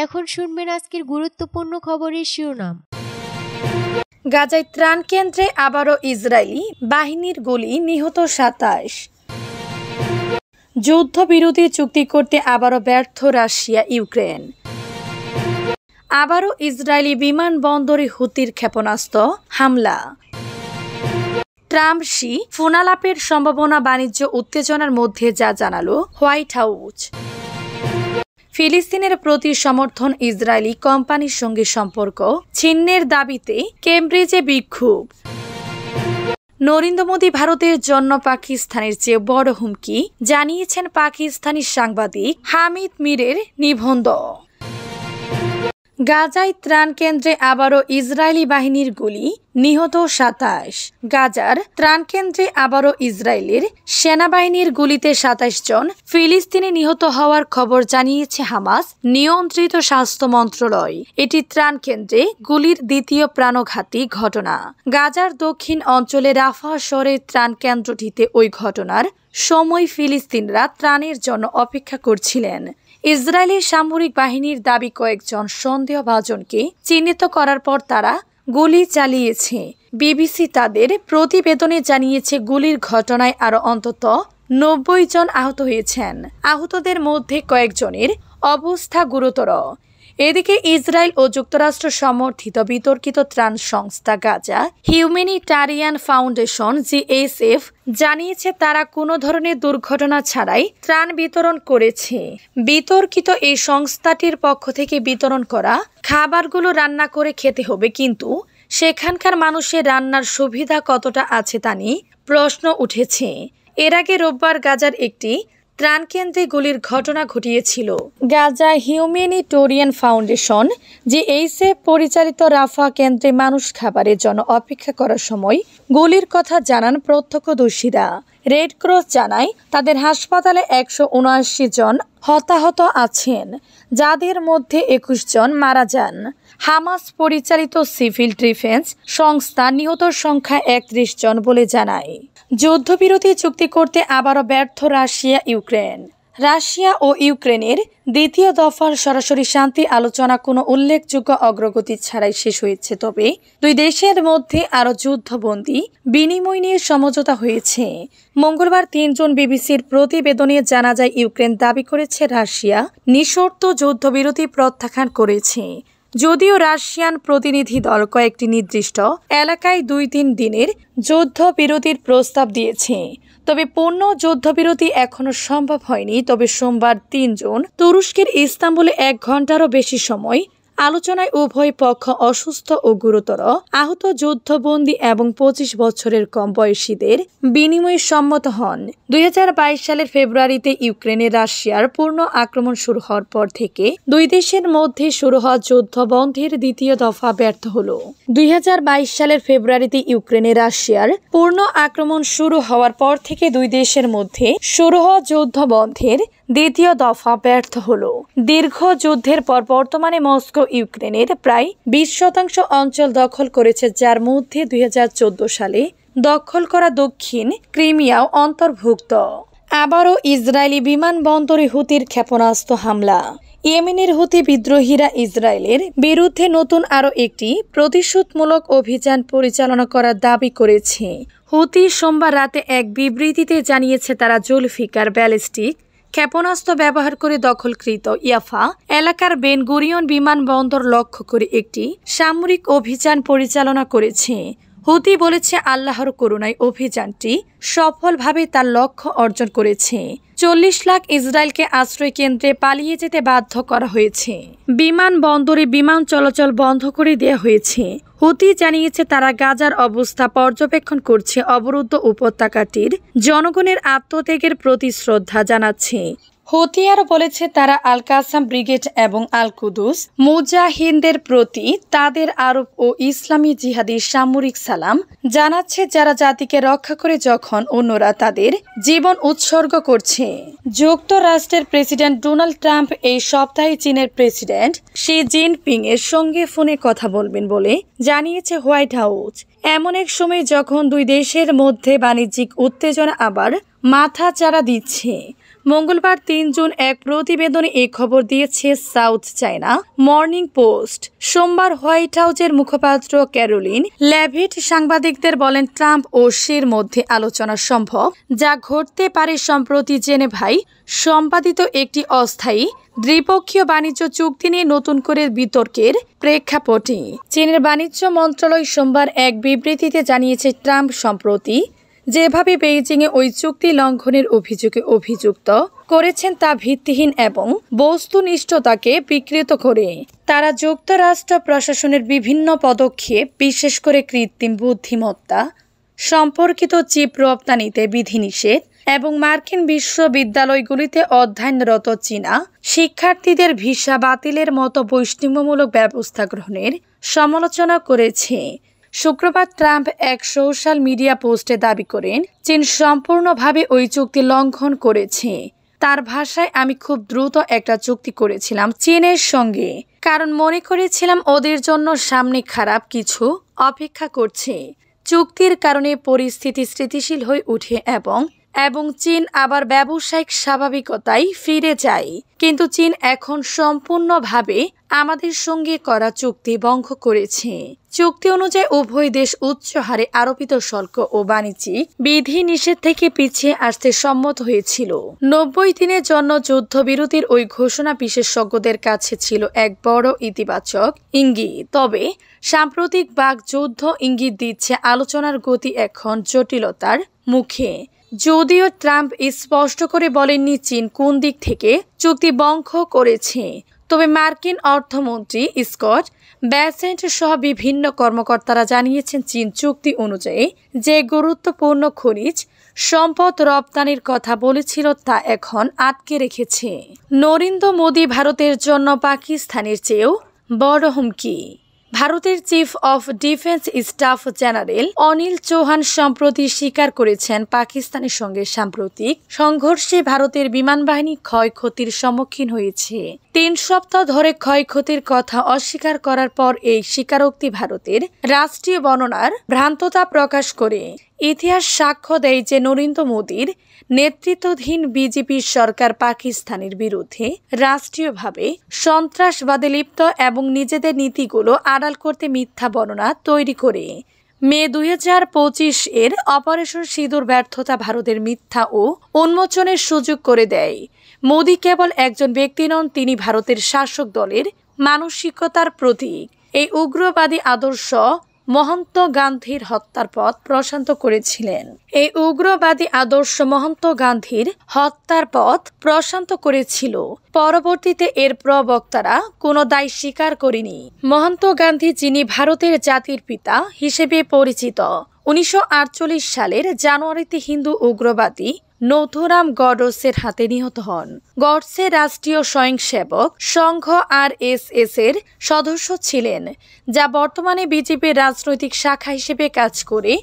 এখন শুনবেন আজকের গুরুত্বপূর্ণ খবরের শিরোনাম। গাজায় ত্রাণ কেন্দ্রে আবারও ইসরায়েলি বাহিনীর গুলি, নিহত ২৭। যুদ্ধবিরতি চুক্তি করতে আবারও ব্যর্থ রাশিয়া ইউক্রেন। আবারও ইসরায়েলি বিমানবন্দরে হুতির ক্ষেপণাস্ত্র হামলা। ট্রাম্প শি ফোনালাপের সম্ভাবনা, বাণিজ্য উত্তেজনার মধ্যে যা জানালো হোয়াইট হাউস। ফিলিস্তিনের প্রতি সমর্থন, ইসরায়েলি কোম্পানির সঙ্গে সম্পর্ক ছিন্নের দাবিতে কেমব্রিজে বিক্ষোভ। নরেন্দ্র মোদী ভারতের জন্য পাকিস্তানের চেয়ে বড় হুমকি, জানিয়েছেন পাকিস্তানি সাংবাদিক হামিদ মিরের নিবন্ধ। গাজায় ত্রাণ কেন্দ্রে আবারও ইসরায়েলি বাহিনীর গুলি, নিহত ২৭। গাজার ত্রাণ কেন্দ্রে আবারও ইসরায়েলের সেনাবাহিনীর গুলিতে ২৭ জন ফিলিস্তিনি নিহত হওয়ার খবর জানিয়েছে হামাস নিয়ন্ত্রিত স্বাস্থ্য মন্ত্রণালয়। এটি ত্রাণ কেন্দ্রে গুলির দ্বিতীয় প্রাণঘাতী ঘটনা। গাজার দক্ষিণ অঞ্চলে রাফা শহরের ত্রাণ কেন্দ্রটিতে ওই ঘটনার সময় ফিলিস্তিনরা ত্রাণের জন্য অপেক্ষা করছিলেন। ইসরায়েলি সামরিক বাহিনীর দাবি, কয়েকজন সন্দেহভাজনকে চিহ্নিত করার পর তারা গুলি চালিয়েছে। বিবিসি তাদের প্রতিবেদনে জানিয়েছে, গুলির ঘটনায় আরও অন্তত ৯০ জন আহত হয়েছেন। আহতদের মধ্যে কয়েকজনের অবস্থা গুরুতর। এদিকে ইসরায়েল ও যুক্তরাষ্ট্র সমর্থিত বিতর্কিত ত্রাণ সংস্থা গাজা হিউম্যানিটারিয়ান ফাউন্ডেশন জিএসএফ জানিয়েছে, তারা কোনো ধরনের দুর্ঘটনা ছাড়াই ত্রাণ বিতরণ করেছে। বিতর্কিত এই সংস্থাটির পক্ষ থেকে বিতরণ করা খাবারগুলো রান্না করে খেতে হবে, কিন্তু সেখানকার মানুষের রান্নার সুবিধা কতটা আছে তা নিয়ে প্রশ্ন উঠেছে। এর আগে রোববার গাজার একটি ত্রাণ কেন্দ্রে গুলির ঘটনা ঘটিয়েছিল। গাজা হিউম্যানিটেরিয়ান ফাউন্ডেশন জিএসএফ পরিচালিত রাফা কেন্দ্রে মানুষ খাবারের জন্য অপেক্ষা করার সময় গুলির কথা জানান প্রত্যক্ষদর্শীরা। রেড ক্রস জানায়, তাদের হাসপাতালে ১৭৯ জন হতাহত আছেন, যাদের মধ্যে ২১ জন মারা যান। হামাস পরিচালিত সিভিল ডিফেন্স সংস্থা নিহতর সংখ্যা ৩১ জন বলে জানায়। যুদ্ধবিরতি চুক্তি করতে আবারও ব্যর্থ রাশিয়া ইউক্রেন। রাশিয়া ও ইউক্রেনের দ্বিতীয় দফার সরাসরি শান্তি আলোচনা কোনো উল্লেখযোগ্য অগ্রগতি ছাড়াই শেষ হয়েছে, তবে দুই দেশের মধ্যে আরও যুদ্ধবন্দী বিনিময় নিয়ে সমঝোতা হয়েছে। মঙ্গলবার ৩ জন বিবিসির প্রতিবেদনে জানা যায়, ইউক্রেন দাবি করেছে রাশিয়া নিঃশর্ত যুদ্ধবিরতি প্রত্যাখ্যান করেছে। যদিও রাশিয়ান প্রতিনিধি দল কয়েকটি নির্দিষ্ট এলাকায় ২-৩ দিনের যুদ্ধবিরতির প্রস্তাব দিয়েছে, তবে পূর্ণ যুদ্ধবিরতি এখনো সম্ভব হয়নি। তবে সোমবার ৩ জুন তুরস্কের ইস্তাম্বুলে ১ ঘন্টারও বেশি সময় আলোচনায় উভয় পক্ষ অসুস্থ ও গুরুতর আহত যুদ্ধবন্দী এবং ২৫ বছরের কম বয়সীদের বিনিময়ে সম্মত হন। ২০২২ সালের ফেব্রুয়ারিতে ইউক্রেনে রাশিয়ার পূর্ণ আক্রমণ শুরু হওয়ার পর থেকে দুই দেশের মধ্যে শুরু হওয়া যুদ্ধ বন্ধের দ্বিতীয় দফা ব্যর্থ হল। ২০২২ সালের ফেব্রুয়ারিতে ইউক্রেনে রাশিয়ার পূর্ণ আক্রমণ শুরু হওয়ার পর থেকে দুই দেশের মধ্যে শুরু হওয়া যুদ্ধ বন্ধের দ্বিতীয় দফা ব্যর্থ হল। দীর্ঘ যুদ্ধের পর বর্তমানে মস্কো ইউক্রেনের প্রায় ২০% অঞ্চল দখল করেছে, যার মধ্যে ২০১৪ সালে দখল করা দক্ষিণ ক্রিমিয়াও অন্তর্ভুক্ত। আবারও ইসরায়েলি বিমানবন্দরে হুতির ক্ষেপণাস্ত্র হামলা। ইয়েমেনের হুতি বিদ্রোহীরা ইসরায়েলের বিরুদ্ধে নতুন আরও একটি প্রতিশোধমূলক অভিযান পরিচালনা করার দাবি করেছে। হুতি সোমবার রাতে এক বিবৃতিতে জানিয়েছে, তারা জুলফিকার ব্যালিস্টিক ক্ষেপণাস্ত্র ব্যবহার করে দখলকৃত ইয়াফা এলাকার বেন গুরিয়ন বিমানবন্দর লক্ষ্য করে একটি সামরিক অভিযান পরিচালনা করেছে। হুতি বলেছে, আল্লাহর করুণায় অভিযানটি সফলভাবে তার লক্ষ্য অর্জন করেছে। ৪০ লাখ ইসরায়েলকে আশ্রয় কেন্দ্রে পালিয়ে যেতে বাধ্য করা হয়েছে। বিমানবন্দরে বিমান চলাচল বন্ধ করে দেওয়া হয়েছে। হুতি জানিয়েছে, তারা গাজার অবস্থা পর্যবেক্ষণ করছে, অবরুদ্ধ উপত্যকাটির জনগণের আত্মত্যাগের প্রতি শ্রদ্ধা জানাচ্ছে। হুতি আরও বলেছে, তারা আল কাসাম ব্রিগেড এবং আল কুদুস মুজাহিনদের প্রতি তাদের আরব ও ইসলামী জিহাদি সামরিক সালাম জানাচ্ছে, যারা জাতিকে রক্ষা করে যখন অন্যরা তাদের জীবন উৎসর্গ করছে। যুক্তরাষ্ট্রের প্রেসিডেন্ট ডোনাল্ড ট্রাম্প এই সপ্তাহে চীনের প্রেসিডেন্ট শি জিনপিং এর সঙ্গে ফোনে কথা বলবেন বলে জানিয়েছে হোয়াইট হাউস। এমন এক সময় যখন দুই দেশের মধ্যে বাণিজ্যিক উত্তেজনা আবার মাথাচাড়া দিচ্ছে। মঙ্গলবার ৩ জুন এক প্রতিবেদনে এই খবর দিয়েছে সাউথ চায়না মর্নিং পোস্ট। সোমবার হোয়াইট হাউসের মুখপাত্র ক্যারোলিন লেভিট সাংবাদিকদের বলেন, ট্রাম্প ও শির মধ্যে আলোচনা সম্ভব, যা ঘটতে পারে সম্প্রতি জেনেভায় সম্পাদিত একটি অস্থায়ী দ্বিপক্ষীয় বাণিজ্য চুক্তি নিয়ে নতুন করে বিতর্কের প্রেক্ষাপটে। চীনের বাণিজ্য মন্ত্রণালয় সোমবার এক বিবৃতিতে জানিয়েছে, ট্রাম্প সম্প্রতি যেভাবে বেইজিংয়ে ওই চুক্তি লঙ্ঘনের অভিযোগে অভিযুক্ত করেছেন তা ভিত্তিহীন এবং বস্তুনিষ্ঠতাকে বিকৃত করে। তারা যুক্তরাষ্ট্র প্রশাসনের বিভিন্ন পদক্ষেপ, বিশেষ করে কৃত্রিম বুদ্ধিমত্তা সম্পর্কিত চিপ রপ্তানিতে বিধিনিষেধ এবং মার্কিন বিশ্ববিদ্যালয়গুলিতে অধ্যয়নরত চীনা শিক্ষার্থীদের ভিসা বাতিলের মতো বৈষম্যমূলক ব্যবস্থা গ্রহণের সমালোচনা করেছে। শুক্রবার ট্রাম্প এক সোশ্যাল মিডিয়া পোস্টে দাবি করেন, চীন সম্পূর্ণভাবে ওই চুক্তি লঙ্ঘন করেছে। তার ভাষায়, আমি খুব দ্রুত একটা চুক্তি করেছিলাম চীনের সঙ্গে, কারণ মনে করেছিলাম ওদের জন্য সামনে খারাপ কিছু অপেক্ষা করছে। চুক্তির কারণে পরিস্থিতি স্থিতিশীল হয়ে ওঠে এবং চীন আবার ব্যবসায়িক স্বাভাবিকতায় ফিরে যায়। কিন্তু চীন এখন সম্পূর্ণভাবে আমাদের সঙ্গে করা চুক্তি ভঙ্গ করেছে। চুক্তি অনুযায়ী উভয় দেশ উচ্চ হারে আরোপিত শুল্ক ও বাণিজ্যিক বিধি নিষেধ থেকে পিছিয়ে আসতে সম্মত হয়েছিল। 90 দিনের জন্য যুদ্ধবিরতির ওই ঘোষণা বিশেষজ্ঞদের কাছে ছিল এক বড় ইতিবাচক ইঙ্গিত। তবে সাম্প্রতিক বাকযুদ্ধ ইঙ্গিত দিচ্ছে আলোচনার গতি এখন জটিলতার মুখে। যদিও ট্রাম্প স্পষ্ট করে বলেননি চীন কোন দিক থেকে চুক্তি ভঙ্গ করেছে, তবে মার্কিন অর্থমন্ত্রী স্কট ব্যাসেন্ট সহ বিভিন্ন কর্মকর্তারা জানিয়েছেন, চীন চুক্তি অনুযায়ী যে গুরুত্বপূর্ণ খনিজ সম্পদ রপ্তানির কথা বলেছিল তা এখন আটকে রেখেছে। নরেন্দ্র মোদী ভারতের জন্য পাকিস্তানের চেয়েও বড় হুমকি। ভারতের chief of defence staff general Anil Chauhan সম্প্রতি স্বীকার করেছেন, পাকিস্তানের সঙ্গে সাম্প্রতিক সংঘর্ষে ভারতের বিমান বাহিনী ক্ষয়ক্ষতির সম্মুখীন হয়েছে। 3 সপ্তাহ ধরে ক্ষয়ক্ষতির কথা অস্বীকার করার পর এই স্বীকারোক্তি ভারতের রাষ্ট্রীয় বর্ণনার ভ্রান্ততা প্রকাশ করে। ইতিহাস সাক্ষ্য দেয় যে নরেন্দ্র মোদীর নেতৃত্বাধীন বিজেপি সরকার পাকিস্তানের বিরুদ্ধে রাষ্ট্রীয়ভাবে সন্ত্রাসবাদে লিপ্ত এবং নিজেদের নীতিগুলো আড়াল করতে মিথ্যা বর্ণনা তৈরি করে। মে 2025 এর অপারেশন সিঁদুর ব্যর্থতা ভারতের মিথ্যা ও উন্মোচনের সুযোগ করে দেয়। মোদী কেবল একজন ব্যক্তি নন, তিনি ভারতের শাসক দলের মানসিকতার প্রতীক। এই উগ্রবাদী আদর্শ মহন্ত গান্ধীর হত্যার পথ প্রশান্ত করেছিলেন। এই উগ্রবাদী আদর্শ মহন্ত গান্ধীর হত্যার পথ প্রশান্ত করেছিল। পরবর্তীতে এর প্রবক্তারা কোনো দায় স্বীকার করেনি। মহন্ত গান্ধী, যিনি ভারতের জাতির পিতা হিসেবে পরিচিত, 1948 সালের জানুয়ারিতে হিন্দু উগ্রবাদী নথুরাম গডসের হাতে নিহত হন। গডসে রাষ্ট্রীয় স্বয়ংসেবক সংঘ RSS এর সদস্য ছিলেন, যা বর্তমানে বিজেপির রাজনৈতিক শাখা হিসেবে কাজ করে।